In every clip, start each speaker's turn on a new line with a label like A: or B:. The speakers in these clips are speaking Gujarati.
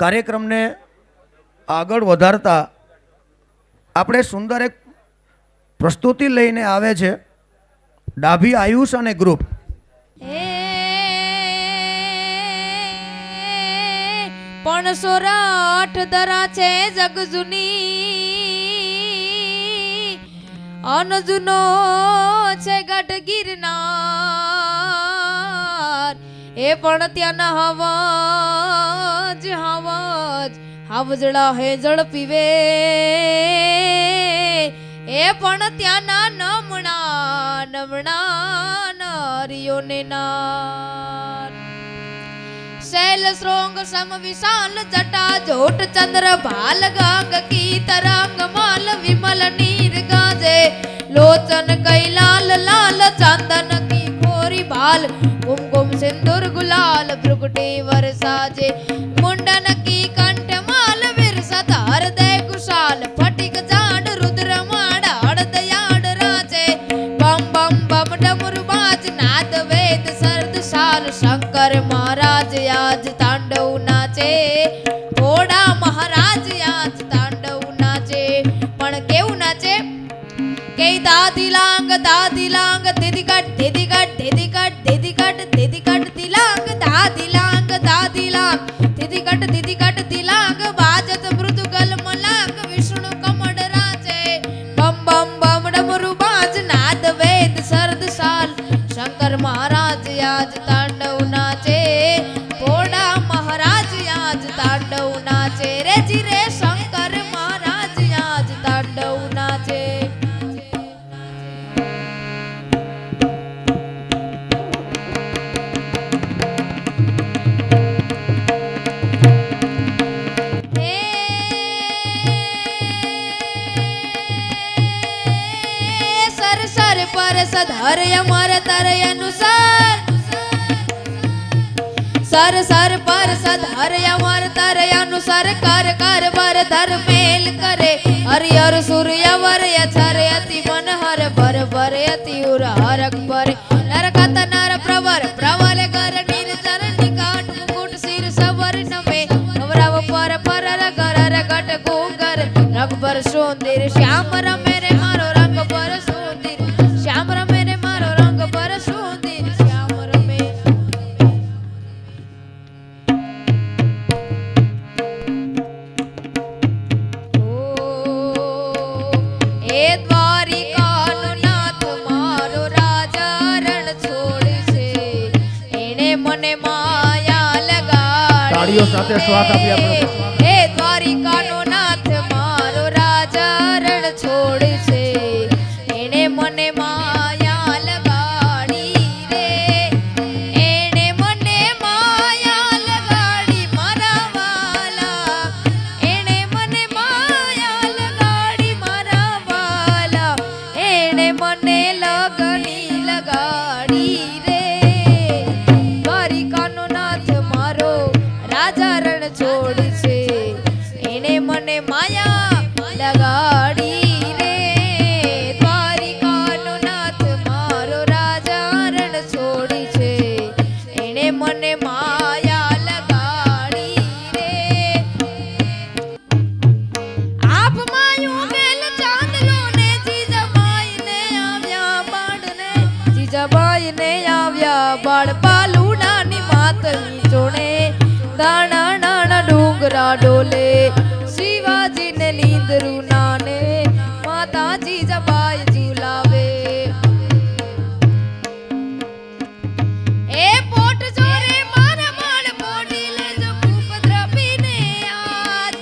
A: કાર્યક્રમને આગળ વધારતા આપણે સુંદર એક પ્રસ્તુતિ લઈને આવે છે ડાભી આયુષ અને ગ્રુપ.
B: પણ સોરાઠ દરા છે જગજુની અનજુનો છે ગઢ ગિરનાર એ પણ ત્યાંના હવાજ હવાજ હાવજડા હે જળ પીવે એ પણ ત્યાંના નમણા નમણા નારીઓને નાર શૈલ શ્રોંગ સમ વિશાલ જટા જોટ ચંદ્ર ભાલ ગાંગ કી તરંગ માલ વિમલ નીર ગાજે લોચન કઈ લાલ લાલ ચંદન કી ખોરી ભાલ कुमकुम सिंदूर गुलाल भ्रुकुटी वरसाजे मुंडन की कंठ माल विरसत हृदय कुशाल फटिक जाड रुद्र माड हड़दयाड राजे बम बम बम डमरू बाज नाद वेद सर्द शाल शंकर महाराज आज तांडव नाचे घोड़ा महाराज आज तांडव नाचे पण केवू नाचे के दादी लांग दीदी कट दीदी कट दिलांग दादी लांग दीदी कट दिलांग बाजत मृदुगल मलांग विष्णु कमड राजे बम बम बम डमरू बाज नाद वेद सर्द साल शंकर महाराज आज तांडव नाचे घोड़ा महाराज आज तांडव नाचे रे जी रे शंकर महाराज आज तांडव नाचे. सधर अमर तर अनुसार सर सर पर सधर अमर तर अनुसार कर कर बर धर मेल करे हरिहर सूर्य वर यछर अति मन हर बर बर अति उर हरक पर नर कत नर प्रवर प्रवल कर निर्जर निकाट मुकुट सिर सवर नमे अवरव पर पर रगर रगट गोगर रग पर सुंदर श्याम रमे रे मारो रंग पर सुंदर श्याम रमे रे मारो रंग पर सुंदर श्याम रमे. ओ ए द्वारिकानो नाथ मारो राजा रण छोड़ छे एने मने माया लगाड़ी
A: તાળીઓ સાથે સ્વાગત આપી આપણે.
B: ए द्वारिकानो नाथ मारो राजा रण छोड़ छे एने मने माया लगाड़ी रे एने मने माया लगाड़ी मारा वाला एने मने माया लगाड़ी मारा वाला एने मने लगनी लगाड़ी रे द्वारिकानो नाथ मारो राजा रण छोड़ छे एने मने माया लगाड़ी रे द्वारिकानो नाथ मारो राजा रण छोड़ी छे एने मने माया लगाड़ी रे. आप मायूं गेल चांदलो ने जीजाबाई ने આવ્યા બાળને જીજાબાઈ ને આવ્યા બાળ પાલુડાની માતની જોણે દાણા નાના ડુંગરા ડોલે શિવાજી ને નીંદરું નાને માતા જીજાબાઈ ઝુલાવે એ પોટ જોરે મારા બાળ પોડી લેજો કુપદ્રપી ને આજ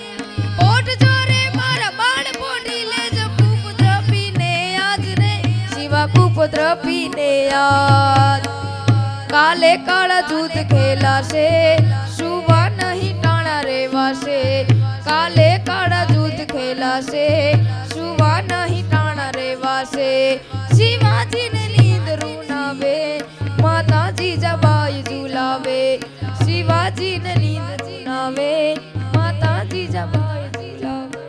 B: પોટ જોરે મારા બાળ પોડી લેજો કુપદ્રપી ને આજ રે શિવા કુપદ્રપી ને આજ કાલે કાળા જૂથ ખેલાશે સુવા નહીં ટાણા રેવાશે કાલે કાળા જૂથ ખેલાશે સુવા નહીં ટાણા રેવાશે શિવાજીને નીંદરું નાવે માતા જીજાબાઈ ઝુલાવે શિવાજીને નીંદરું નાવે માતા જીજાબાઈ ઝુલાવે.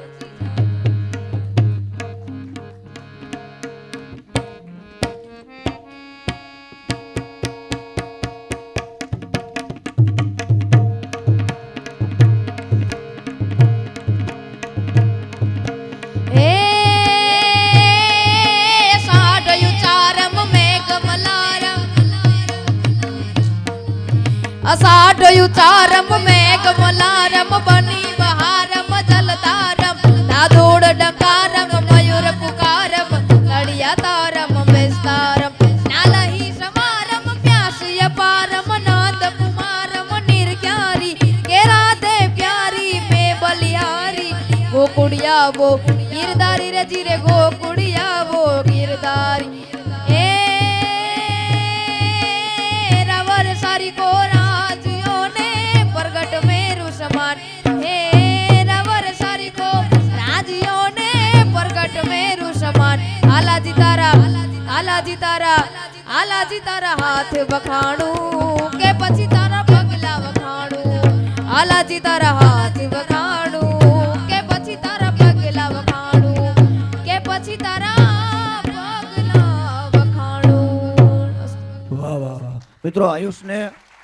B: ऋतुचारम मेघमलारम बनी बहारम जलतारम नादोड डकारम मयूर पुकारम नड़िया तारम बेस्तारम नालही समारम प्यासी अपारम नंद कुमारम निर्ज्ञारी के राधे प्यारी मैं बलिहारी गोकुड़िया वो गिरधारी रे जीरे गोकुड़िया वो गिरधारी ए रवर सारी को राजियों ने प्रगट मेरु समान हे रवर सारी को राजियों ने प्रगट मेरु समान आलाजी तारा हाथ बखाणू के પછી તારા પગલા વખાણું આલાજી તારા હાથ વખાણું કે પછી તારા પગલા વખાણું કે પછી તારા પગલા વખાણું
A: વાહ વાહ વાહ. મિત્રો આયુષને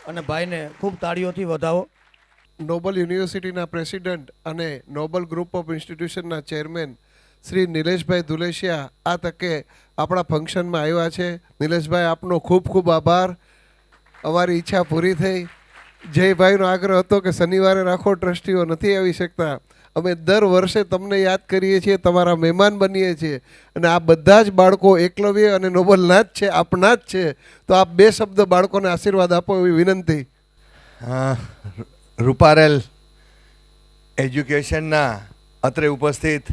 A: અને ભાઈને ખૂબ તાળીઓથી વધાવો.
C: નોબલ યુનિવર્સિટીના પ્રેસિડેન્ટ અને નોબલ ગ્રુપ ઓફ ઇન્સ્ટિટ્યુશનના ચેરમેન શ્રી નિલેશભાઈ ધુલેશિયા આ તકે આપણા ફંક્શનમાં આવ્યા છે. નિલેશભાઈ આપનો ખૂબ ખૂબ આભાર. અમારી ઈચ્છા પૂરી થઈ. જયભાઈનો આગ્રહ હતો કે શનિવારે રાખો, ટ્રસ્ટીઓ નથી આવી શકતા. અમે દર વર્ષે તમને યાદ કરીએ છીએ, તમારા મહેમાન બનીએ છીએ અને આ બધા જ બાળકો એકલવ્ય અને નોબલના જ છે, આપના જ છે. તો આપ બે શબ્દ બાળકોને આશીર્વાદ આપો એવી વિનંતી.
D: રૂપારેલ એજ્યુકેશનના અત્રે ઉપસ્થિત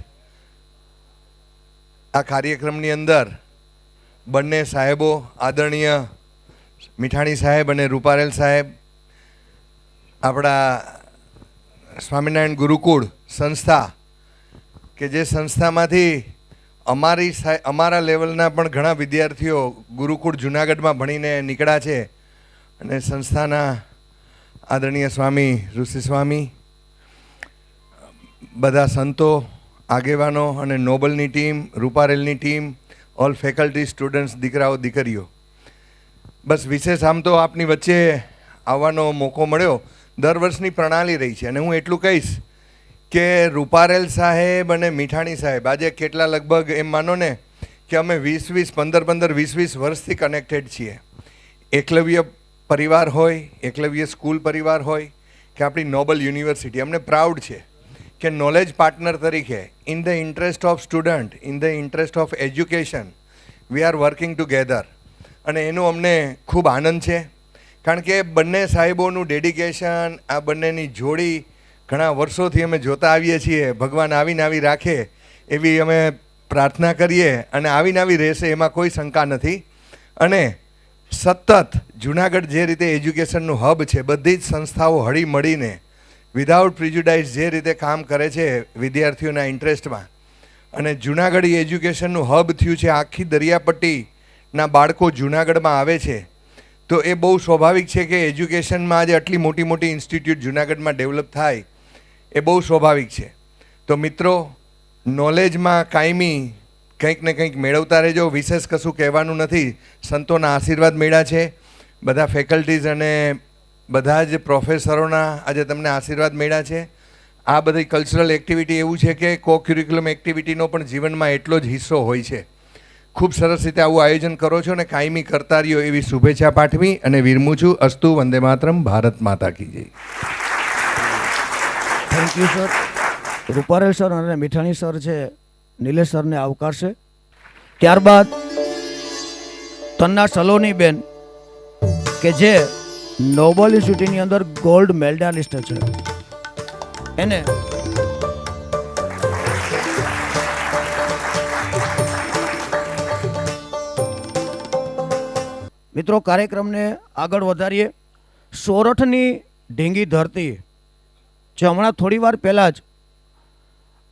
D: આ કાર્યક્રમની અંદર બંને સાહેબો આદરણીય મીઠાણી સાહેબ અને રૂપારેલ સાહેબ આપણા સ્વામિનારાયણ ગુરુકુળ સંસ્થા કે જે સંસ્થામાંથી અમારા લેવલના પણ ઘણા વિદ્યાર્થીઓ ગુરુકુળ જુનાગઢમાં ભણીને નીકળ્યા છે અને સંસ્થાના આદરણીય સ્વામી ઋષિ સ્વામી, બધા સંતો, આગેવાનો અને નોબલની ટીમ, રૂપારેલની ટીમ, ઓલ ફેકલ્ટી, સ્ટુડન્ટ્સ, દીકરાઓ દીકરીઓ, બસ વિશેષ આમ તો આપની વચ્ચે આવવાનો મોકો મળ્યો. દર વર્ષની પ્રણાલી રહી છે અને હું એટલું કહીશ કે રૂપારેલ સાહેબ અને મીઠાણી સાહેબ આજે કેટલા લગભગ એમ માનો ને કે અમે 15-20 વર્ષથી કનેક્ટેડ છીએ. એકલવ્ય પરિવાર હોય, એકલવ્ય સ્કૂલ પરિવાર હોય કે આપણી નોબલ યુનિવર્સિટી, અમને પ્રાઉડ છે કે નોલેજ પાર્ટનર તરીકે in the interest of student, in the interest of education we are working together. અને એનો અમને ખૂબ આનંદ છે કારણ કે બંને સાહેબોનું ડેડિકેશન, આ બંનેની જોડી ઘણા વર્ષોથી અમે જોતા આવીએ છીએ. ભગવાન આવીને આવી રાખે એવી અમે પ્રાર્થના કરીએ અને આવીને આવી રહેશે એમાં કોઈ શંકા નથી. અને સતત જુનાગઢ જે રીતે એજ્યુકેશનનું હબ છે, બધી જ સંસ્થાઓ હળી મળીને વિધાઉટ પ્રિજુડાઇઝ જે રીતે કામ કરે છે વિદ્યાર્થીઓના ઇન્ટરેસ્ટમાં, અને જુનાગઢ એજ્યુકેશનનું હબ થયું છે. આખી દરિયાપટ્ટીના બાળકો જુનાગઢમાં આવે છે તો એ બહુ સ્વાભાવિક છે કે એજ્યુકેશનમાં આજે આટલી મોટી મોટી ઇન્સ્ટિટ્યૂટ જુનાગઢમાં ડેવલપ થાય એ બહુ સ્વાભાવિક છે. તો મિત્રો, નોલેજમાં કાયમી કંઈક ને કંઈક મેળવતા રહેજો. વિશેષ કશું કહેવાનું નથી. સંતોના આશીર્વાદ મળ્યા છે, બધા ફેકલ્ટીઝ અને બધા જ પ્રોફેસરોના આજે તમને આશીર્વાદ મળ્યા છે. આ બધી કલ્ચરલ એક્ટિવિટી એવું છે કે કો ક્યુરિક્યુલમ એક્ટિવિટીનો પણ જીવનમાં એટલો જ હિસ્સો હોય છે. ખૂબ સરસ રીતે આવું આયોજન કરો છો અને કાયમી કરતા રહ્યો એવી શુભેચ્છા પાઠવી અને વિરમું છું. અસ્તુ. વંદે માતરમ. ભારત માતા કી જય.
A: Thank you sir. Ruparel sir અને મીઠાણી સર છે નિલેશ સરને આવકારશે. ત્યારબાદ તન્ના સલોની બેન કે જે નોબલ યુનિવર્સિટીની અંદર ગોલ્ડ મેડલિસ્ટ છે, એને મિત્રો કાર્યક્રમને આગળ વધારીએ. સોરઠની ઢીંગી ધરતી, જે હમણાં થોડી વાર પહેલાં જ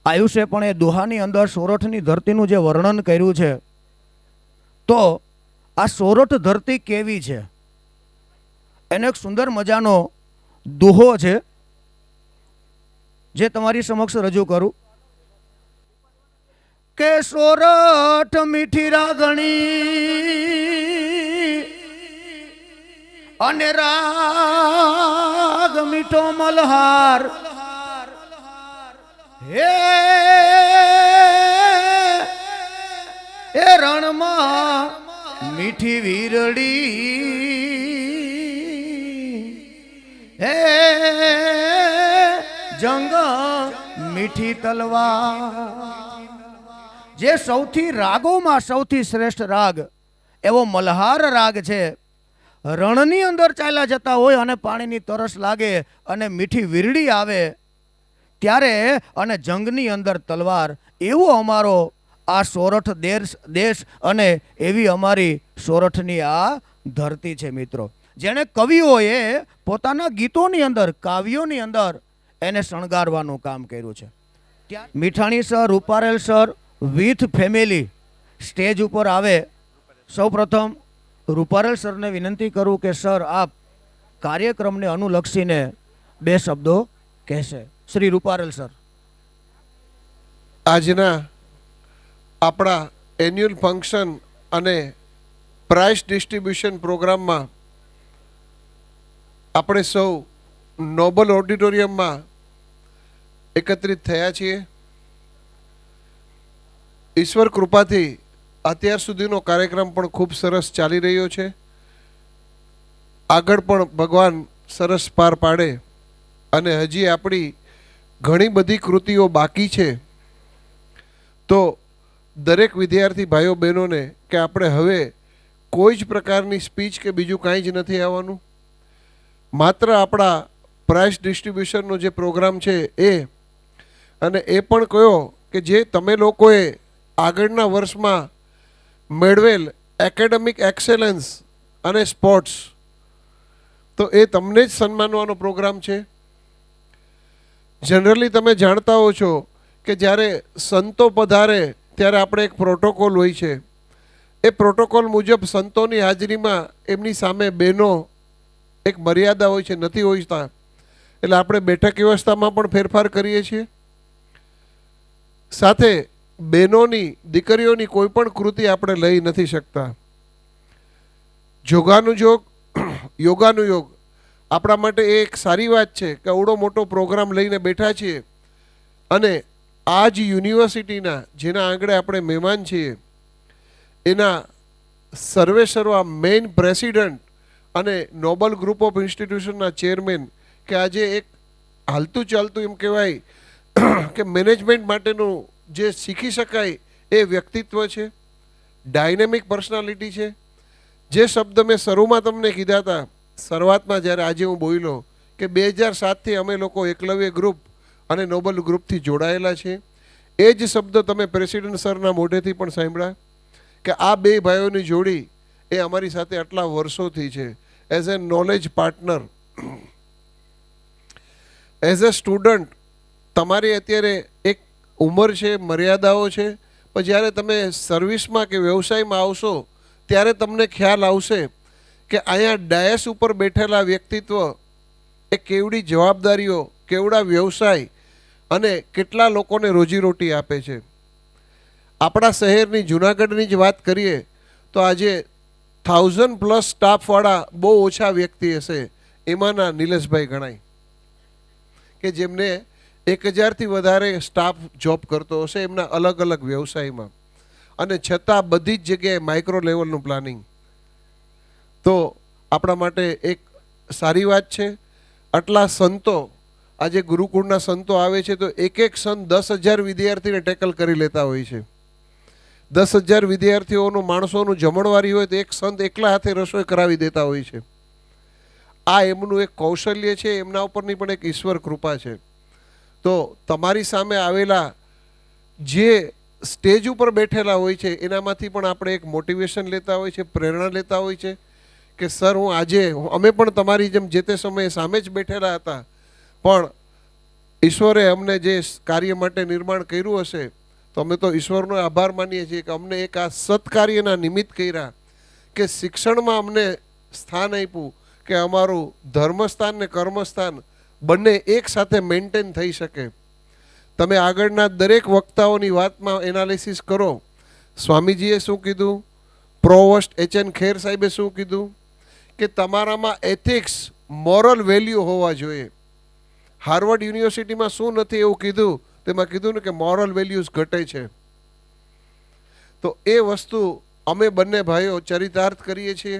A: આયુષે પણ એ દોહાની અંદર સોરઠની ધરતીનું જે વર્ણન કર્યું છે, તો આ સોરઠ ધરતી કેવી છે એનો એક સુંદર મજાનો દોહો છે જે તમારી સમક્ષ રજૂ કરું કે સોરઠ મીઠી રાગણી અને રાગ મીઠો મલ્હાર, હે એ રણમાં મીઠી વીરડી હે જંગ મીઠી તલવાર, જે સૌથી રાગોમાં સૌથી શ્રેષ્ઠ રાગ એવો મલ્હાર રાગ છે. રણની અંદર ચાલ્યા જતા હોય અને પાણીની તરસ લાગે અને મીઠી વીરડી આવે ત્યારે અને જંગની અંદર તલવાર, એવો અમારો આ સોરઠ દેશ અને એવી અમારી સોરઠની આ ધરતી છે મિત્રો. જેણે કવિઓએ પોતાના ગીતોની અંદર, કાવ્યોની અંદર એને શણગારવાનું કામ કર્યું છે. Mithani sir, Ruparel sir with family stage ઉપર આવે. સૌપ્રથમ રૂપારેલ સરને વિનંતી કરું કે સર આપ કાર્યક્રમને અનુલક્ષીને 2 શબ્દો કહેશે. શ્રી રૂપારેલ સર.
C: આજના આપણા એન્યુઅલ ફંક્શન અને પ્રાઇઝ ડિસ્ટ્રીબ્યુશન પ્રોગ્રામમાં આપણે સૌ નોબલ ઓડિટોરિયમમાં એકત્રિત થયા છીએ. ઈશ્વર કૃપાથી અત્યાર સુધીનો કાર્યક્રમ પણ ખૂબ સરસ ચાલી રહ્યો છે. આગળ પણ ભગવાન સરસ પાર પાડે અને હજી આપણી ઘણી બધી કૃતિઓ બાકી છે. તો દરેક વિદ્યાર્થી ભાઈઓ બહેનોને કે આપણે હવે કોઈ જ પ્રકારની સ્પીચ કે બીજું કાંઈ જ નથી આવવાનું. માત્ર આપણા પ્રાઇઝ ડિસ્ટ્રીબ્યુશનનો જે પ્રોગ્રામ છે એ, અને એ પણ કયો કે જે તમે લોકોએ આગળના વર્ષમાં મેળવેલ એકેડેમિક એક્સેલન્સ અને સ્પોર્ટ્સ, તો એ તમને જ સન્માનવાનો પ્રોગ્રામ છે. જનરલી તમે જાણતા હો છો કે જ્યારે સંતો પધારે ત્યારે આપણે એક પ્રોટોકોલ હોય છે. એ પ્રોટોકોલ મુજબ સંતોની હાજરીમાં એમની સામે બહેનો એક મર્યાદા હોય છે, નથી હોતા. એટલે આપણે બેઠક વ્યવસ્થામાં પણ ફેરફાર કરીએ છીએ. સાથે બહેનોની, દીકરીઓની કોઈ પણ કૃતિ આપણે લઈ નથી શકતા. જોગાનુજોગ, યોગાનુયોગ આપણા માટે એ એક સારી વાત છે કે આવડો મોટો પ્રોગ્રામ લઈને બેઠા છીએ અને આ જ યુનિવર્સિટીના જેના આંગણે આપણે મહેમાન છીએ એના સર્વે સર્વા મેઇન પ્રેસિડન્ટ અને નોબલ ગ્રુપ ઓફ ઇન્સ્ટિટ્યુશનના ચેરમેન, કે આજે એક હાલતું ચાલતું એમ કહેવાય કે મેનેજમેન્ટ માટેનું જે શીખી શકાય એ વ્યક્તિત્વ છે, ડાયનેમિક પર્સનાલિટી છે. જે શબ્દ મેં શરૂમાં તમને કીધા હતા, શરૂઆતમાં જ્યારે આજે હું બોલ્યો કે 2007થી અમે લોકો એકલવ્ય ગ્રુપ અને નોબલ ગ્રુપથી જોડાયેલા છે, એ જ શબ્દ તમે પ્રેસિડેન્ટ સરના મોઢેથી પણ સાંભળ્યા કે આ બે ભાઈઓની જોડી એ અમારી સાથે આટલા વર્ષોથી છે. As a knowledge partner, as a student, તમારી અત્યારે એક ઉંમર છે, મર્યાદાઓ છે, પણ જ્યારે તમે સર્વિસમાં કે વ્યવસાયમાં આવશો ત્યારે તમને ખ્યાલ આવશે કે અહીંયા ડાયસ ઉપર બેઠેલા વ્યક્તિત્વ એ કેવડી જવાબદારીઓ, કેવડા વ્યવસાય અને કેટલા લોકોને રોજીરોટી આપે છે. આપણા શહેરની જૂનાગઢની જ વાત કરીએ તો આજે 1000+ સ્ટાફવાળા બહુ ઓછા વ્યક્તિ હશે. એમાંના નિલેશભાઈ ગણાય કે જેમને 1000થી વધારે સ્ટાફ જોબ કરતો હશે એમના અલગ અલગ વ્યવસાયમાં, અને છતાં બધી જ જગ્યાએ માઇક્રો લેવલનું પ્લાનિંગ. તો આપણા માટે એક સારી વાત છે. આટલા સંતો, આજે ગુરુકુળના સંતો આવે છે તો એક એક સંત 10,000 વિદ્યાર્થીને ટેકલ કરી લેતા હોય છે. 10,000 વિદ્યાર્થીઓનું, માણસોનું જમણવારી હોય તો એક સંત એકલા હાથે રસોઈ કરાવી દેતા હોય છે. આ એમનું એક કૌશલ્ય છે, એમના ઉપરની પણ એક ઈશ્વર કૃપા છે. તો તમારી સામે આવેલા જે સ્ટેજ ઉપર બેઠેલા હોય છે એનામાંથી પણ આપણે એક મોટિવેશન લેતા હોય છે, પ્રેરણા લેતા હોય છે કે સર હું આજે, અમે પણ તમારી જેમ જે તે સમયે સામે જ બેઠેલા હતા, પણ ઈશ્વરે અમને જે કાર્ય માટે નિર્માણ કર્યું હશે તો અમે તો ઈશ્વરનો આભાર માનીએ છીએ કે અમને એક આ સત્કાર્યના નિમિત્ત કર્યા, કે શિક્ષણમાં અમને સ્થાન આપ્યું કે અમારું ધર્મસ્થાન ને કર્મસ્થાન બંને એક સાથે મેન્ટેન થઈ શકે. તમે આગળના દરેક વક્તાઓની વાતમાં એનાલિસિસ કરો. સ્વામીજીએ શું કીધું, પ્રોવોસ્ટ HN ખેર સાહેબે શું કીધું કે તમારામાં એથિક્સ, મોરલ વેલ્યુ હોવા જોઈએ. હાર્વર્ડ યુનિવર્સિટીમાં શું નથી એવું કીધું, તેમાં કીધું ને કે મોરલ વેલ્યુઝ ઘટે છે. તો એ વસ્તુ અમે બંને ભાઈઓ ચરિતાર્થ કરીએ છીએ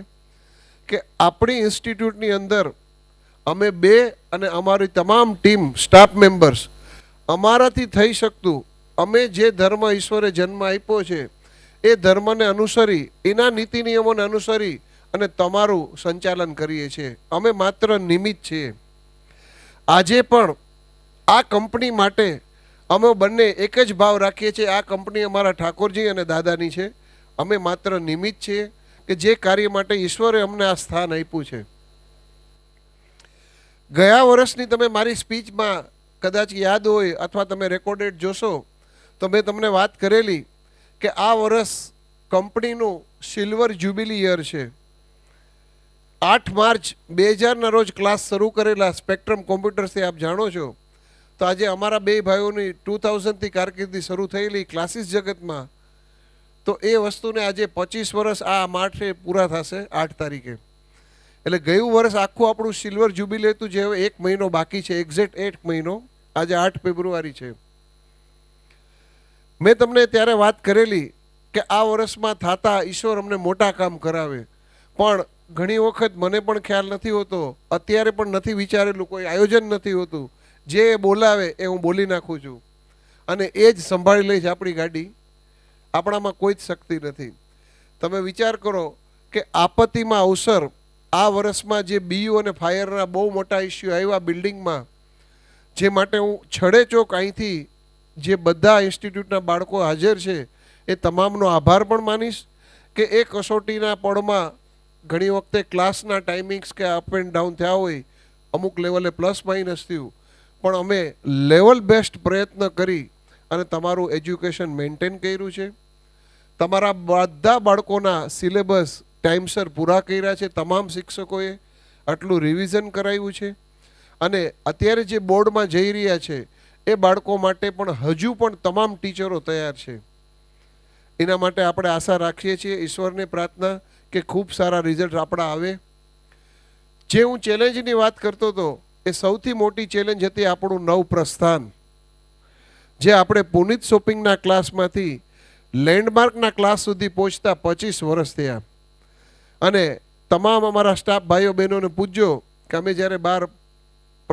C: કે આપણી ઇન્સ્ટિટ્યૂટની અંદર અમે બે અને અમારી તમામ ટીમ સ્ટાફ મેમ્બર્સ અમારાથી થઈ શકતું, અમે જે ધર્મ ઈશ્વરે જન્મ આપ્યો છે એ ધર્મને અનુસરી, એના નીતિ નિયમોને અનુસરી અને તમારું સંચાલન કરીએ છીએ. અમે માત્ર નિમિત્ત છીએ. આજે પણ આ કંપની માટે અમે બંને એક જ ભાવ રાખીએ છીએ. આ કંપની અમારા ઠાકોરજી અને દાદાની છે. અમે માત્ર નિમિત્ત છીએ કે જે કાર્ય માટે ઈશ્વરે અમને આ સ્થાન આપ્યું છે. ગયા વર્ષની તમે મારી સ્પીચમાં કદાચ યાદ હોય અથવા તમે રેકોર્ડેડ જોશો તો મેં તમને વાત કરેલી કે આ વર્ષ કંપનીનું સિલ્વર જ્યુબિલી યર છે. 8 માર્ચ 2000ના રોજ ક્લાસ શરૂ કરેલા સ્પેક્ટ્રમ કોમ્પ્યુટર્સથી આપ જાણો છો. તો આજે અમારા બે ભાઈઓની 2000થી કારકિર્દી શરૂ થયેલી ક્લાસીસ જગતમાં, તો એ વસ્તુને આજે 25 વર્ષ આ માર્ચે પૂરા થશે 8 તારીખે. એટલે ગયું વર્ષ આખું આપણું સિલ્વર જ્યુબિલી હતું, જે હવે 1 મહિનો બાકી છે, એક્ઝેક્ટ 1 મહિનો. આજે 8 ફેબ્રુઆરી છે. મેં તમને ત્યારે વાત કરેલી કે આ વર્ષમાં થતા ઈશ્વર અમને મોટા કામ કરાવે, પણ ઘણી વખત મને પણ ખ્યાલ નથી હોતો, અત્યારે પણ નથી વિચારેલું, કોઈ આયોજન નથી હોતું. જે બોલાવે એ હું બોલી નાખું છું અને એ જ સંભાળી લઈશ આપણી ગાડી. આપણામાં કોઈ જ શક્તિ નથી. તમે વિચાર કરો કે આપત્તિમાં અવસર આ વર્ષમાં જે બીયુ અને ફાયરના બહુ મોટા ઇસ્યુ આવ્યા બિલ્ડિંગમાં, જે માટે હું છડે ચોક અહીંથી જે બધા ઇન્સ્ટિટ્યૂટના બાળકો હાજર છે એ તમામનો આભાર પણ માનીશ કે એ કસોટીના પળમાં ઘણી વખતે ક્લાસના ટાઈમિંગ્સ કે અપ એન્ડ ડાઉન થયા હોય, અમુક લેવલે પ્લસ માઇનસ થયું, પણ અમે લેવલ બેસ્ટ પ્રયત્ન કરી અને તમારું એજ્યુકેશન મેન્ટેન કર્યું છે. તમારા બધા બાળકોના સિલેબસ ટાઈમસર પૂરા કર્યા છે. તમામ શિક્ષકોએ આટલું રિવિઝન કરાવ્યું છે અને અત્યારે જે બોર્ડમાં જઈ રહ્યા છે એ બાળકો માટે પણ હજુ પણ તમામ ટીચરો તૈયાર છે. એના માટે આપણે આશા રાખીએ છીએ, ઈશ્વરને પ્રાર્થના કે ખૂબ સારા રિઝલ્ટ આપણા આવે. જે હું ચેલેન્જની વાત કરતો હતો એ સૌથી મોટી ચેલેન્જ હતી આપણું નવ પ્રસ્થાન, જે આપણે પુનિત શોપિંગના ક્લાસમાંથી લેન્ડમાર્કના ક્લાસ સુધી પહોંચતા 25 વર્ષ થયા. અને તમામ અમારા સ્ટાફ ભાઈઓ બહેનોને પૂછજો કે અમે જ્યારે બહાર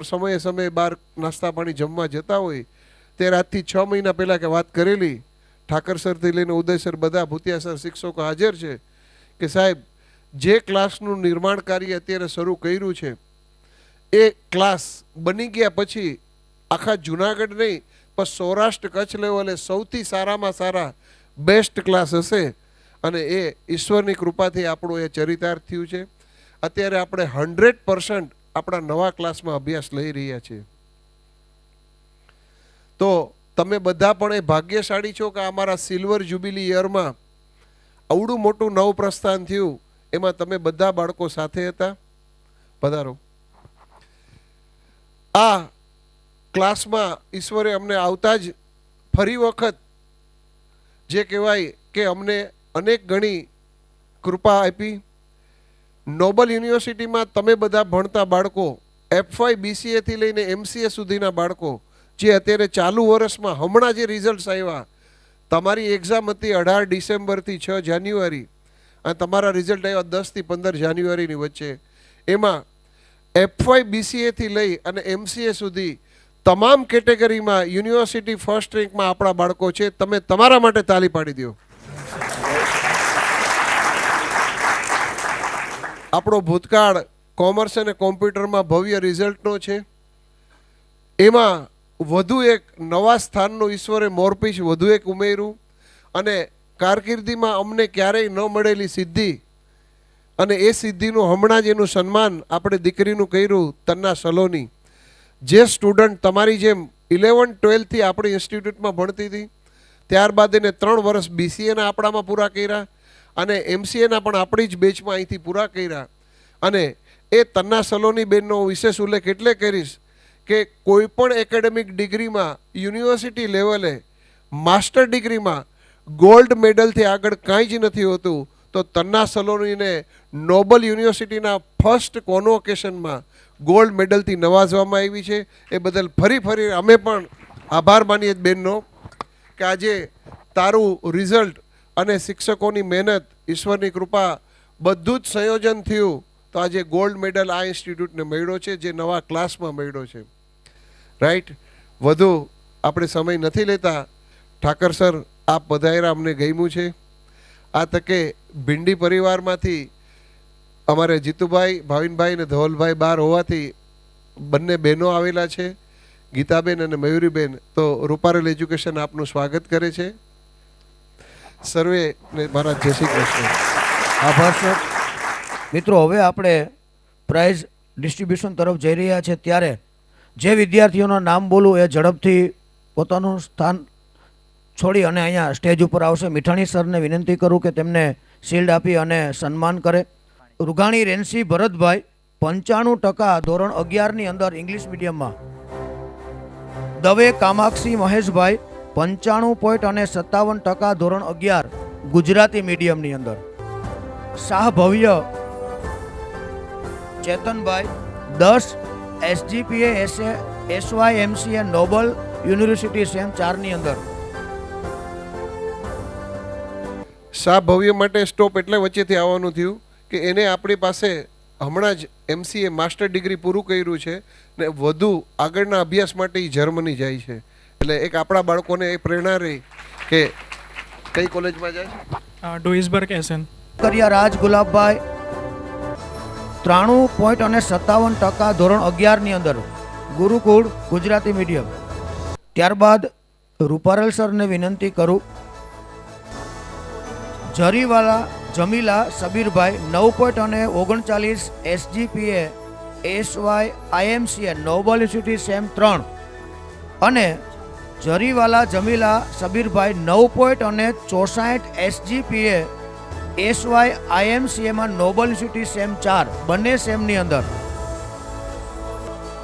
C: સમયે બહાર નાસ્તા પાણી જમવા જતા હોય ત્યારે આજથી 6 મહિના પહેલાં કે વાત કરેલી, ઠાકર સરથી લઈને ઉદય સર, બધા ભૂતિયા સર શિક્ષકો હાજર છે કે સાહેબ જે ક્લાસનું નિર્માણ કાર્ય અત્યારે શરૂ કર્યું છે એ ક્લાસ બની ગયા પછી આખા જુનાગઢ નહીં પણ સૌરાષ્ટ્ર કચ્છ લેવલે સૌથી સારામાં સારા બેસ્ટ ક્લાસ હશે. અને એ ઈશ્વરની કૃપાથી આપણું એ ચરિતાર્થ થયું છે. અત્યારે આપણે 100% આપણા નવા ક્લાસમાં અભ્યાસ લઈ રહ્યા છીએ. તો તમે બધા પણ એ ભાગ્યશાળી છો કે અમારા સિલ્વર જ્યુબિલી યરમાં આવડું મોટું નવ પ્રસ્થાન થયું, એમાં તમે બધા બાળકો સાથે હતા. પધારો. આ ક્લાસમાં ઈશ્વરે અમને આવતા જ ફરી વખત જે કહેવાય કે અમને અનેક ગણી કૃપા આપી. નોબલ યુનિવર્સિટીમાં તમે બધા ભણતા બાળકો, F5 BCAથી લઈને MCA સુધીના બાળકો, જે અત્યારે ચાલુ વર્ષમાં હમણાં જે રિઝલ્ટ્સ આવ્યા, તમારી એક્ઝામ હતી 18 ડિસેમ્બરથી 6 જાન્યુઆરી અને તમારા રિઝલ્ટ આવ્યા 10 થી 15 જાન્યુઆરીની વચ્ચે. એમાં F5 BCAથી લઈ અને MCA સુધી તમામ કેટેગરીમાં યુનિવર્સિટી ફર્સ્ટ રેન્કમાં આપણા બાળકો છે. તમે તમારા માટે તાલી પાડી દો. આપણો ભૂતકાળ કોમર્સ અને કોમ્પ્યુટરમાં ભવ્ય રિઝલ્ટનો છે. એમાં વધુ એક નવા સ્થાનનું ઈશ્વરે મોરપીંછ વધુ એક ઉમેર્યું અને કારકિર્દીમાં અમને ક્યારેય ન મળેલી સિદ્ધિ, અને એ સિદ્ધિનું હમણાં જ એનું સન્માન આપણે દીકરીનું કર્યું, તન્ના સલોની. જે સ્ટુડન્ટ તમારી જેમ 11-12થી આપણી ઇન્સ્ટિટ્યૂટમાં ભણતી હતી, ત્યારબાદ એને 3 વર્ષ BCAના આપણામાં પૂરા કર્યા અને MCAના પણ આપણી જ બેચમાં અહીંથી પૂરા કર્યા. અને એ તન્ના સલોની બેનનો વિશેષ ઉલ્લેખ એટલે કરીશ કે કોઈ પણ એકેડેમિક ડિગ્રીમાં યુનિવર્સિટી લેવલે માસ્ટર ડિગ્રીમાં ગોલ્ડ મેડલથી આગળ કાંઈ જ નથી હોતું. તો તન્ના સલોનીને નોબલ યુનિવર્સિટીના ફર્સ્ટ કોન્વોકેશનમાં ગોલ્ડ મેડલથી નવાજવામાં આવી છે. એ બદલ ફરી અમે પણ આભાર માનીએ બેનનો કે આજે તારું રિઝલ્ટ અને શિક્ષકોની મહેનત, ઈશ્વરની કૃપા બધું જ સંયોજન થયું તો આજે ગોલ્ડ મેડલ આ ઇન્સ્ટિટ્યૂટને મળ્યો છે, જે નવા ક્લાસમાં મળ્યો છે. રાઈટ. વધુ આપણે સમય નથી લેતા. ઠાકર સર, આપ પધાર્યા, અમને ગમ્યું છે. આ તકે ભીંડી પરિવારમાંથી અમારે જીતુભાઈ, ભાવિનભાઈ અને ધવલભાઈ બહાર હોવાથી બંને બહેનો આવેલા છે, ગીતાબેન અને મયુરીબેન. તો રૂપારેલ એજ્યુકેશન આપનું સ્વાગત કરે છે. સર્વેને મારા જય શ્રી કૃષ્ણ.
A: આભાર સર. મિત્રો, હવે આપણે પ્રાઇઝ ડિસ્ટ્રીબ્યુશન તરફ જઈ રહ્યા છે, ત્યારે જે વિદ્યાર્થીઓનું નામ બોલું એ ઝડપથી પોતાનું સ્થાન છોડી અને અહીંયા સ્ટેજ ઉપર આવશે. મીઠાણી સરને વિનંતી કરું કે તેમને શિલ્ડ આપી અને સન્માન કરે. રૂઘાણી રેન્સી ભરતભાઈ 95% ધોરણ 11ની અંદર ઇંગ્લિશ મીડિયમમાં. દવે કામાક્ષી મહેશભાઈ 95.57% ધોરણ 11 ગુજરાતી મીડિયમની અંદર. Shah Bhavya Chetanbhai 10 SGPA SYMCA Noble university sem 4ની અંદર.
C: શાહ ભવ્ય માટે સ્ટોપ એટલે વચ્ચેથી આવવાનું થયું કે એને આપણી પાસે હમણાં જ MCA માસ્ટર ડિગ્રી પૂરું કર્યું છે ને વધુ આગળના અભ્યાસ માટે જર્મની જાય છે. એટલે એક આપણા બાળકોને એ પ્રેરણા રહી કે કઈ કોલેજમાં જાય છે.
E: ડુઇસબર્ગ એસએન.
A: કરિયા રાજ ગુલાબભાઈ 93.57% ધોરણ 11ની અંદર ગુરુકુળ ગુજરાતી મીડિયમ. ત્યારબાદ રૂપારેલ સરને વિનંતી કરું. Jariwala Jamila Sabirbhai 9.39 SGPA SYIMCA Noble university sem 3 અને જરીવાલા જમીલા સબીરભાઈ 9.64 SGPA SYIMCA માં નોબલ યુનિવર્સિટી સેમ 4 બંને સેમની અંદર.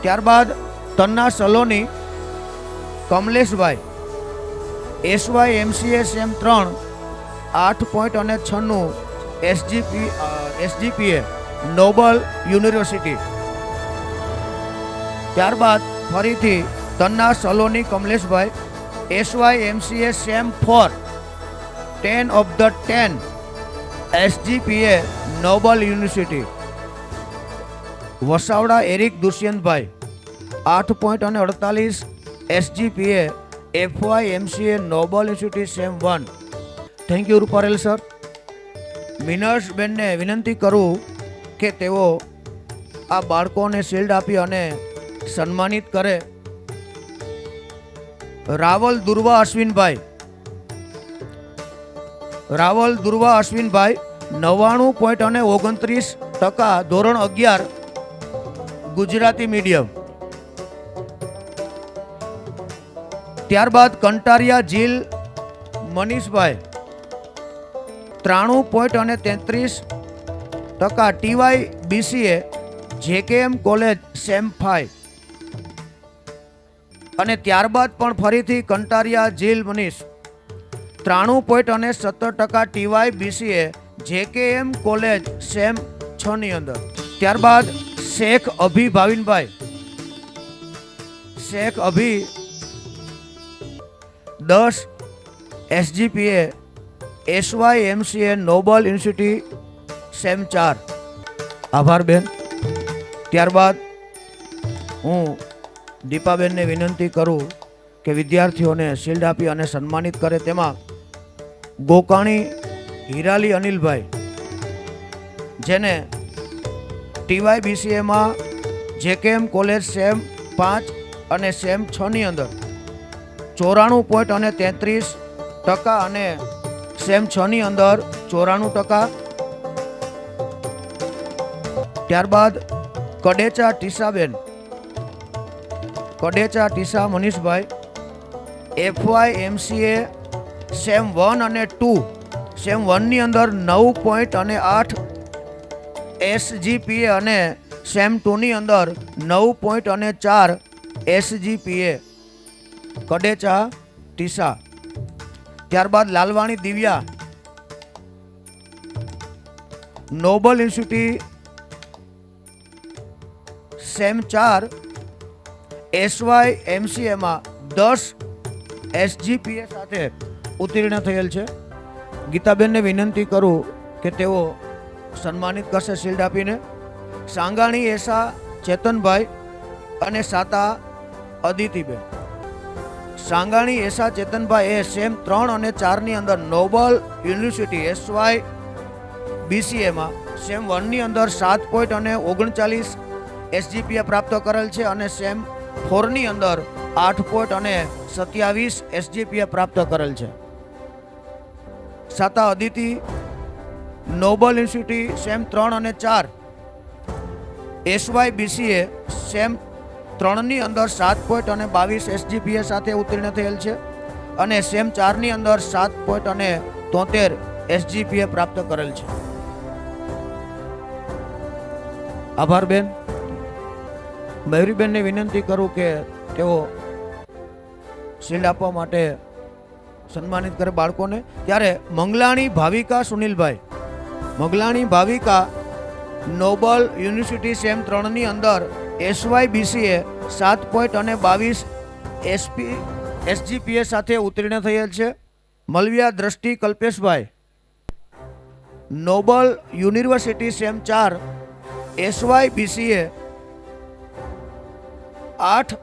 A: ત્યારબાદ Tanna Saloni Kamleshbhai SYMCA sem 3 8.96 SGPA Noble university. ત્યારબાદ ફરીથી Tanna Saloni Kamleshbhai SYMCA sem 4 10 of the 10 SGPA Noble university. Vasavada Eric Dushyantbhai 8.48 SGPA FYMCA Noble university sem 1. Thank you Ruparel sir. મિનર્સબેનને વિનંતી કરું કે તેઓ આ બાળકોને શિલ્ડ આપી અને સન્માનિત કરે. રાવલ દુર્વા અશ્વિનભાઈ 99.29% ધોરણ 11 ગુજરાતી મીડિયમ. ત્યારબાદ Kantariya Jil Manishbhai 93.33% TYBCA JKM college sem 5. અને ત્યારબાદ પણ ફરીથી Kantariya Jil Manish 93.17% TYBCA JKM college sem 6ની અંદર. ત્યારબાદ Shaikh Abhi Bhavinbhai 10 SGPA SYMCA Noble university sem 4. આભાર બેન. ત્યારબાદ હું દીપાબેનને વિનંતી કરું કે વિદ્યાર્થીઓને શિલ્ડ આપી અને સન્માનિત કરે. તેમાં ગોકાણી હીરાલી અનિલભાઈ, જેને TYBCAમાં JKM કોલેજ સેમ 5 અને સેમ 6ની અંદર 94.33% અને સેમ 6ની અંદર 94%. ત્યારબાદ કડેચા ટીસાબેન મનીષભાઈ FYMCA સેમ 1 અને 2 સેમ 1ની અંદર 9.8 SGPA અને સેમ 2ની અંદર 9.4 SGPA કડેચા ટીસા. ત્યારબાદ Lalwani Divya noble university sem 4 SYMCAમાં 10 SGPA સાથે ઉત્તીર્ણ થયેલ છે. ગીતાબેનને વિનંતી કરું કે તેઓ સન્માનિત કરશે શિલ્ડ આપીને. સાંગાણી એસા ચેતનભાઈ અને સાતા અદિતિબેન. સાંગાણી એસા ચેતનભાઈ એ સેમ 3 અને 4 ની અંદર નોબલ યુનિવર્સિટી SY BCAમાં સેમ 1 ની અંદર 7.39 SGPA પ્રાપ્ત કરેલ છે અને સેમ 4 ની અંદર 8.27 SGPA પ્રાપ્ત કરેલ છે. સાતા અદિતિ નોબલ યુનિવર્સિટી સેમ 3 અને 4 SY BCA સેમ 3 ની અંદર 7.22 SGPA સાથે ઉત્તીર્ણ થયેલ છે અને સેમ 4 ની અંદર 7.73 SGPA પ્રાપ્ત કરેલ છે. આભાર બેન. મયુરીબેનને વિનંતી કરું કે તેઓ શિલ્ડ આપવા માટે સન્માનિત કરે બાળકોને. ત્યારે Mangalani Bhavika Sunilbhai. Mangalani Bhavika Noble university sem 3 ની અંદર SY BCA 7.22 SGPA સાથે ઉત્તીર્ણ થયેલ છે. Malviya Drashti Kalpeshbhai Noble university sem 4 SY BCA 8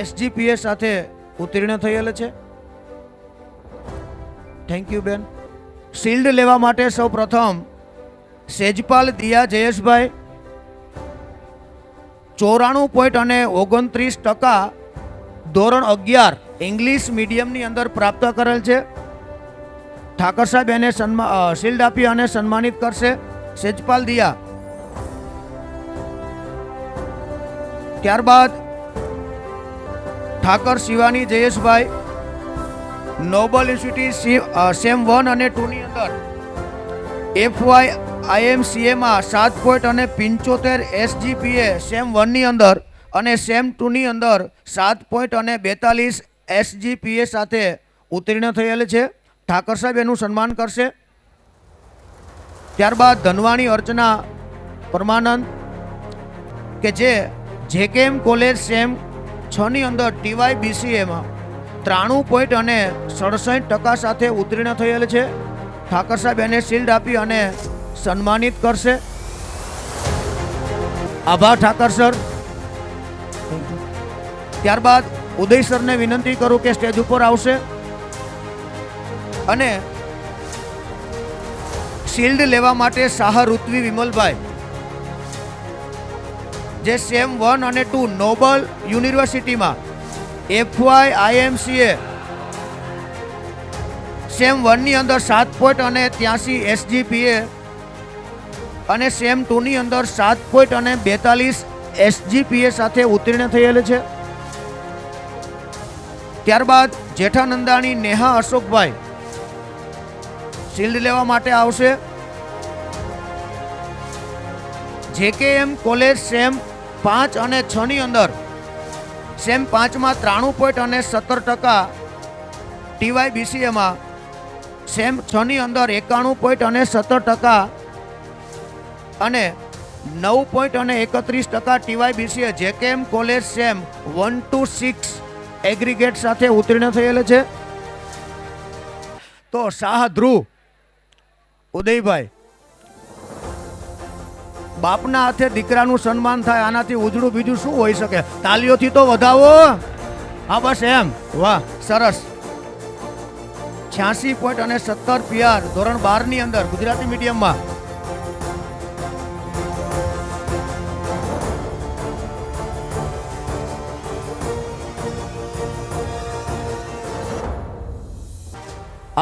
A: SGPA સાથે ઉત્તીર્ણ થયેલ છે. થેન્ક યુ બેન. શિલ્ડ લેવા માટે સૌ પ્રથમ સેજપાલ દિયા જયેશભાઈ 94.29% ધોરણ 11 ઇંગ્લિશ મીડિયમની અંદર પ્રાપ્ત કરેલ છે. ઠાકર સાહેબ એને શિલ્ડ આપી અને સન્માનિત કરશે. સેજપાલ દિયા. ત્યારબાદ Thakar Shivani Jayeshbhai noble university sem 1 અને 2 ની અંદર FY IMCAમાં 7.75 SGPA સેમ 1 ની અંદર અને સેમ 2 ની અંદર 7.42 SGPA સાથે ઉત્તીર્ણ થયેલ છે. ઠાકર સાહેબ એનું સન્માન કરશે. ત્યારબાદ ધનવાણી અર્ચના પરમાનંદ કે જે JKM કોલેજ સેમ 6 ની અંદર TY BCAમાં 93.67% સાથે ઉત્તીર્ણ થયેલ છે. ઠાકર સાહેબ એને શિલ્ડ આપી અને સન્માનિત કરશે. આભાર ઠાકર સર. ત્યારબાદ ઉદય સરને વિનંતી કરું કે સ્ટેજ ઉપર આવશે અને શિલ્ડ લેવા માટે શાહ ઋત્વી વિમલભાઈ જે સેમ 1 અને 2 નોબલ યુનિવર્સિટીમાં FY IMCA સેમ 1 ની અંદર 7.83 SGPA અને સેમ 2 ની અંદર 7.42 SGPA સાથે ઉત્તીર્ણ થયેલ છે. ત્યારબાદ જેઠાનંદાણી નેહા અશોકભાઈ શિલ્ડ લેવા માટે આવશે. JKM કોલેજ સેમ 5 અને 6 ની અંદર સેમ 5માં 93.17% TY BCAમાં સેમ 6 ની અંદર 91.17% અને 9.31% TY BCA JKM college sem 1 to 6 aggregate સાથે ઉત્તીર્ણ થયેલ છે. તો શાહ ધ્રુવ ઉદયભાઈ બાપના હાથે દીકરાનું સન્માન થાય આનાથી ઉજળું બીજું શું હોઈ શકે? તાલીઓથી તો વધાવો. હા બસ એમ. વાહ સરસ. 86.17 PR ધોરણ 12 ની અંદર ગુજરાતી મીડિયમમાં.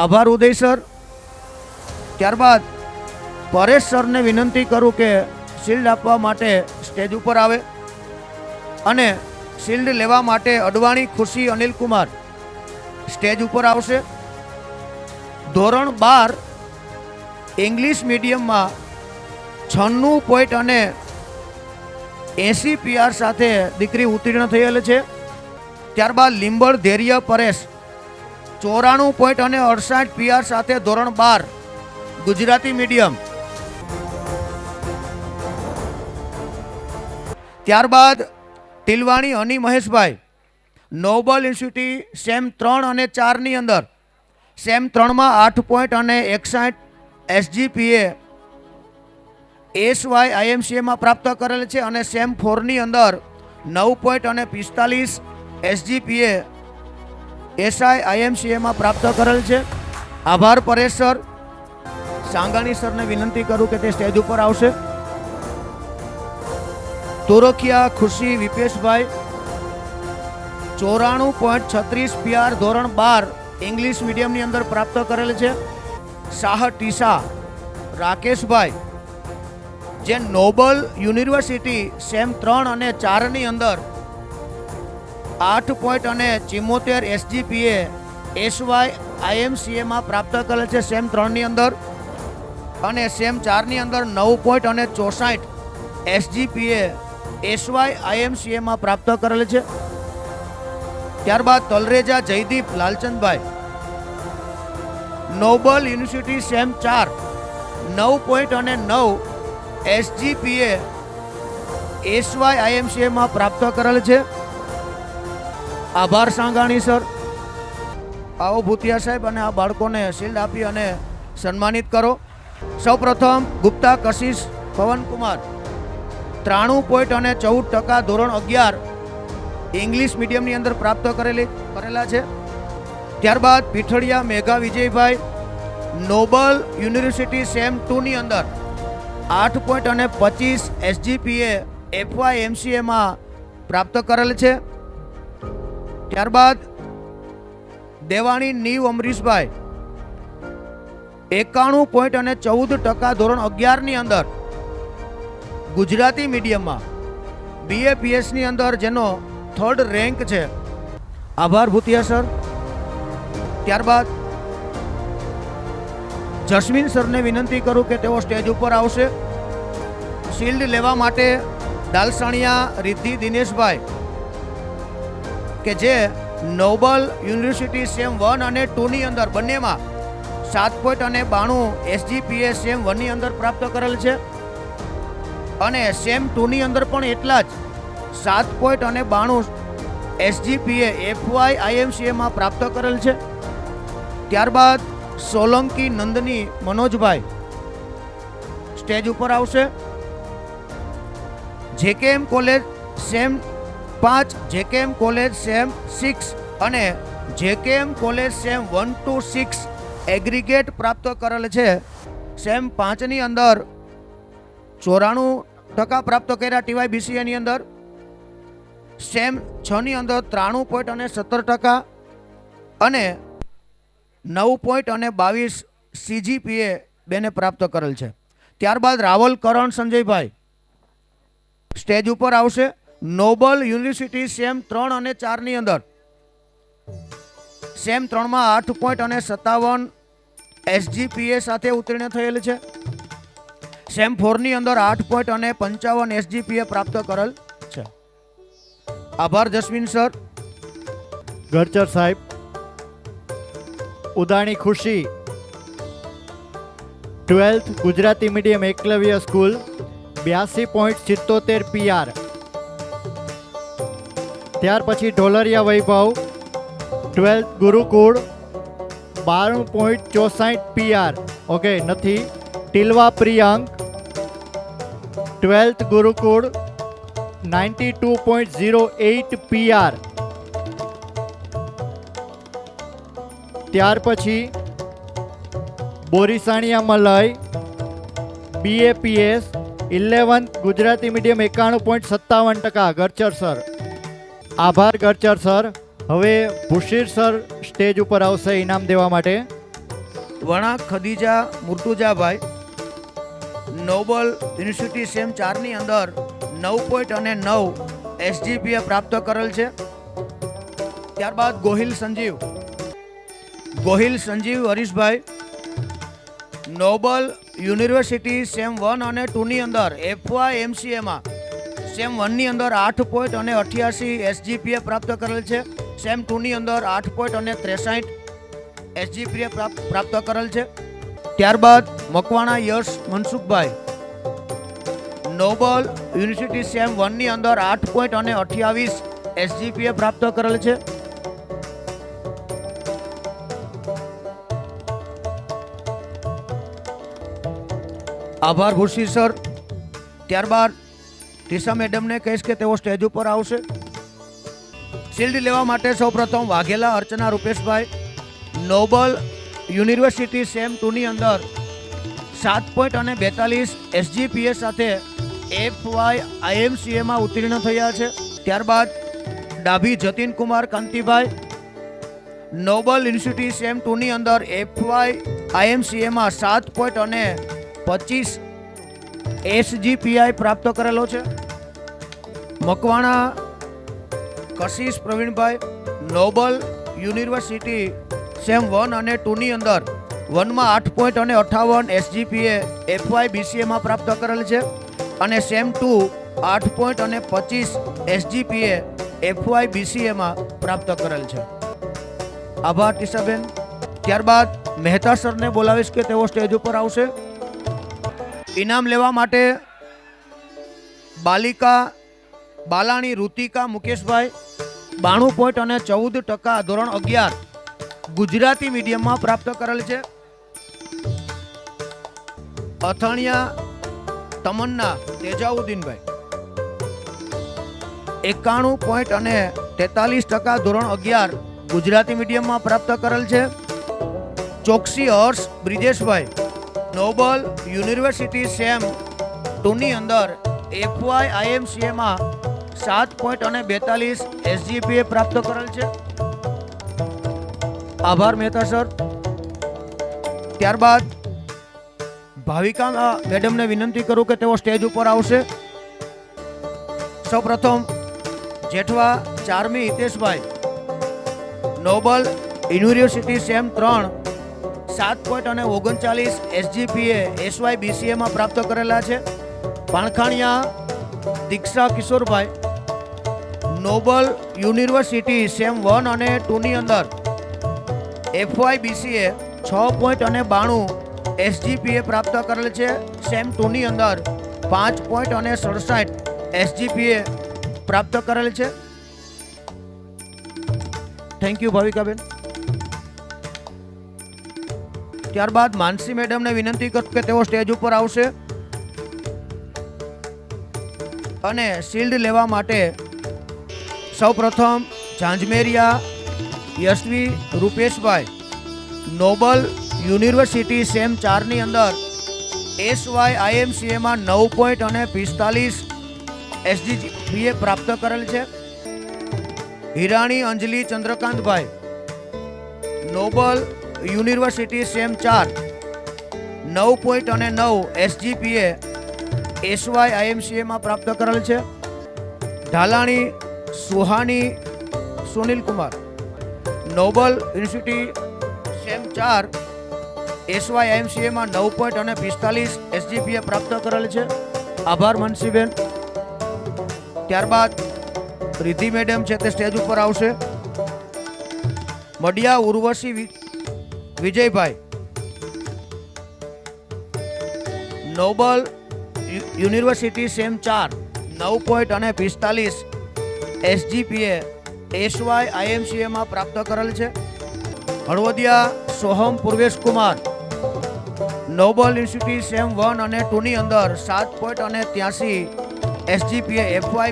A: આભાર ઉદય સર. ત્યારબાદ પરેશ સરને વિનંતી કરું કે શિલ્ડ આપવા માટે સ્ટેજ ઉપર આવે અને શિલ્ડ લેવા માટે અડવાણી ખુશી અનિલકુમાર સ્ટેજ ઉપર આવશે. ધોરણ 12 ઇંગ્લિશ મીડિયમમાં 96.80 PR સાથે દીકરી ઉત્તીર્ણ થયેલ છે. ત્યારબાદ લીંબડ ધૈર્ય પરેશ 94.68 PR સાથે ધોરણ 12 ગુજરાતી મીડિયમ. ત્યારબાદ ટીલવાણી હની મહેશભાઈ નોબલ યુનિવર્સિટી સેમ 3 અને 4 ની અંદર સેમ 3માં 8.61 SGPA SYIMCAમાં પ્રાપ્ત કરેલ છે અને સેમ 4ની અંદર 9.45 SGPA SIIMCAમાં પ્રાપ્ત કરેલ છે. આભાર પરેશ સર. સાંગાણી સરને વિનંતી કરું કે તે સ્ટેજ ઉપર આવશે. તોરખિયા ખુશી વિપેશભાઈ 94.36 PR ધોરણ 12 ઇંગ્લિશ મીડિયમની અંદર પ્રાપ્ત કરેલ છે. શાહ ટીસા રાકેશભાઈ જે નોબલ યુનિવર્સિટી સેમ 3 અને 4ની અંદર 8.74 SGPA SYIMCAમાં પ્રાપ્ત કરેલ છે સેમ 3ની અંદર અને સેમ 4ની અંદર 9.64 SGPA SYIMCAમાં પ્રાપ્ત કરેલ છે. ત્યારબાદ Talreja Jaydeep Lalchandbhai Noble university sem 4 9.9 SGPA SYIMCAમાં પ્રાપ્ત કરેલ છે. આભાર સાંગાણી સર. આવો ભૂતિયા સાહેબ અને આ બાળકોને શિલ્ડ આપી અને સન્માનિત કરો. સૌપ્રથમ ગુપ્તા કશિશ પવનકુમાર 93.14% ધોરણ 11 ઇંગ્લિશ મીડિયમની અંદર પ્રાપ્ત કરેલા છે. ત્યારબાદ પીઠડિયા મેઘા વિજયભાઈ નોબલ યુનિવર્સિટી સેમ 2ની અંદર 8.25 SGPA FYMCAમાં પ્રાપ્ત કરેલ છે. ત્યારબાદ દેવાણી નીવ અમરીશભાઈ 91.14% ધોરણ 11ની અંદર ગુજરાતી મીડિયમમાં BAPSની અંદર જેનો 3rd રેન્ક છે. આભાર ભૂતિયા સર. ત્યારબાદ જસ્મીન સરને વિનંતી કરું કે તેઓ સ્ટેજ ઉપર આવશે. શિલ્ડ લેવા માટે ડાલસાણિયા રિદ્ધિ દિનેશભાઈ કે જે નોબલ યુનિવર્સિટી સેમ 1 અને 2ની અંદર બંનેમાં 7.92 SGPA સેમ 1ની અંદર પ્રાપ્ત કરેલ છે અને સેમ 2ની અંદર પણ એટલા જ 7.92 SGPA FYIMCAમાં પ્રાપ્ત કરેલ છે. ત્યારબાદ સોલંકી નંદની મનોજભાઈ સ્ટેજ ઉપર આવશે. JKM college sem 5 JKM college sem 6 અને JKM college sem 1 to 6 aggregate પ્રાપ્ત કરેલ છે. સેમ 5ની અંદર 94% પ્રાપ્ત કર્યા TYBCAની અંદર. સેમ 6ની અંદર 93.17% અને 9.22 CGPA બેને પ્રાપ્ત કરેલ છે. ત્યારબાદ રાવલ કરણ સંજયભાઈ સ્ટેજ ઉપર આવશે. નોબલ યુનિવર્સિટી સેમ 3 અને 4ની અંદર સેમ 3માં 8.57 SGPA સાથે ઉત્તીર્ણ થયેલ છે. સેમ 4ની અંદર 8.55 SGPA પ્રાપ્ત કરેલ છે. આભાર જસ્મીન સર.
E: ગરચર સાહેબ. ઉદાણી ખુશી 12th Gujarati medium Eklavya school 82.77 PR. ત્યાર પછી ઢોલરિયા વૈભવ 12th ગુરુકુળ 92.64 PR. ઓકે નથી. ટીલવા પ્રિયંક 12th ગુરુકુળ 92.08 PR. ત્યાર પછી બોરીસાણિયા મલય BAPS 11th Gujarati medium 91.57%. Garchar sir. આભાર ગરચર સર. હવે ભુશીર સર સ્ટેજ ઉપર આવશે ઇનામ દેવા માટે.
A: Vanak Khadija Murtujabhai Noble university sem 4ની અંદર 9.9 SGPA પ્રાપ્ત કરેલ છે. ત્યારબાદ Gohil Sanjeev Harishbhai Noble university sem 1 અને 2ની અંદર FYMCAમાં સેમ 1ની અંદર 8.88 SGPA પ્રાપ્ત કરેલ છે. સેમ 2ની અંદર 8.63 SGPA પ્રાપ્ત કરેલ છે. ત્યારબાદ મકવાણા યશ મનસુખભાઈ નોબલ યુનિવર્સિટી સેમ 1ની અંદર 8.28 SGPA પ્રાપ્ત કરેલ છે. આભાર ભૂષી સર. ત્યારબાદ ટીસા મેડમને કહીશ કે તેઓ સ્ટેજ ઉપર આવશે. શિલ્ડ લેવા માટે સૌપ્રથમ વાઘેલા અર્ચના રૂપેશભાઈ, નોબલ યુનિવર્સિટી સેમ 2 ની અંદર 7.42 SGPA સાથે FY માં ઉત્તીર્ણ થયા છે. ત્યારબાદ Dabhi Jatin Kumar Kantibhai, noble university sem 2 ની અંદર FY માં 7.25 SGPI પ્રાપ્ત કરેલો છે. Makwana Kashish Pravinbhai, noble university sem 1 અને 2 ની અંદર 1 માં 8.58 SGPA FY માં પ્રાપ્ત કરેલ છે અને સેમ 2 8.25 SGPA FY માં પ્રાપ્ત કરેલ છે. આભાર ટીસાબેન. ત્યારબાદ મહેતા સરને બોલાવીશ કે તેઓ સ્ટેજ ઉપર આવશે. ઇનામ લેવા માટે બાલાણી ઋતિકા મુકેશભાઈ, 92.14% ધોરણ 11 ગુજરાતી મીડિયમમાં પ્રાપ્ત કરેલ છે. અથાણિયા તમન્ના તેજાઉદ્દીનભાઈ, 91.43% ધોરણ 11 ગુજરાતી મીડિયમમાં પ્રાપ્ત કરેલ છે. ચોકસી હર્ષ બ્રિજેશભાઈ, નોબલ યુનિવર્સિટી સેમ 2 ની અંદર FY માં 7.42 SGPA પ્રાપ્ત કરેલ છે. આભાર મહેતા સર. ત્યારબાદ ભાવિકા મેડમને વિનંતી કરું કે તેઓ સ્ટેજ ઉપર આવશે. સૌપ્રથમ Jethwa Charmi Hiteshbhai, Noble university sem 3 7.39 SGPA SY માં પ્રાપ્ત કરેલા છે. Pankhaniya Diksha Kishorbhai, Noble university sem 1 અને 2 ની અંદર FY 6.92 SGPA પ્રાપ્ત કરેલ છે. સેમ 2 ની અંદર 5.67 SGPA પ્રાપ્ત કરેલ છે. થેન્ક યુ ભાવિકાબેન. ત્યારબાદ માનસી મેડમને વિનંતી કરું કે તેઓ સ્ટેજ ઉપર આવશે અને શિલ્ડ લેવા માટે સૌપ્રથમ ઝાંઝમેરિયા યશવી રૂપેશભાઈ, નોબલ યુનિવર્સિટી સેમ 4 ની અંદર SY માં 9.45 SGPA પ્રાપ્ત કરેલ છે. Hirani Anjali Chandrakantbhai, Noble university sem 4 9.9 SGPA SY માં પ્રાપ્ત કરેલ છે. Dhalani Suhani Sunil Kumar, Noble university sem 4 SY માં 9.45 SGPA પ્રાપ્ત કરેલ છે. આભાર મનસીબેન. ત્યારબાદ રિધિ મેડમ છે તે સ્ટેજ ઉપર આવશે. Madiya Urvashi Vijaybhai, Noble university sem 4 9.45 SGPA SY માં પ્રાપ્ત કરેલ છે. Halvadiya Soham Purvesh Kumar, Noble university sem 1 અને 2 ની અંદર 7.83 SGPA FY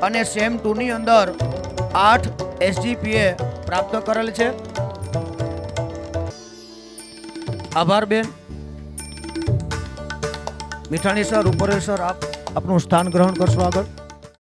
A: અને સેમ 2 ની અંદર 8 SGPA પ્રાપ્ત કરેલ છે. આભાર બેન. મીઠાણી સર, ઉપરે સર, આપનું સ્થાન ગ્રહણ કરશો આગળ.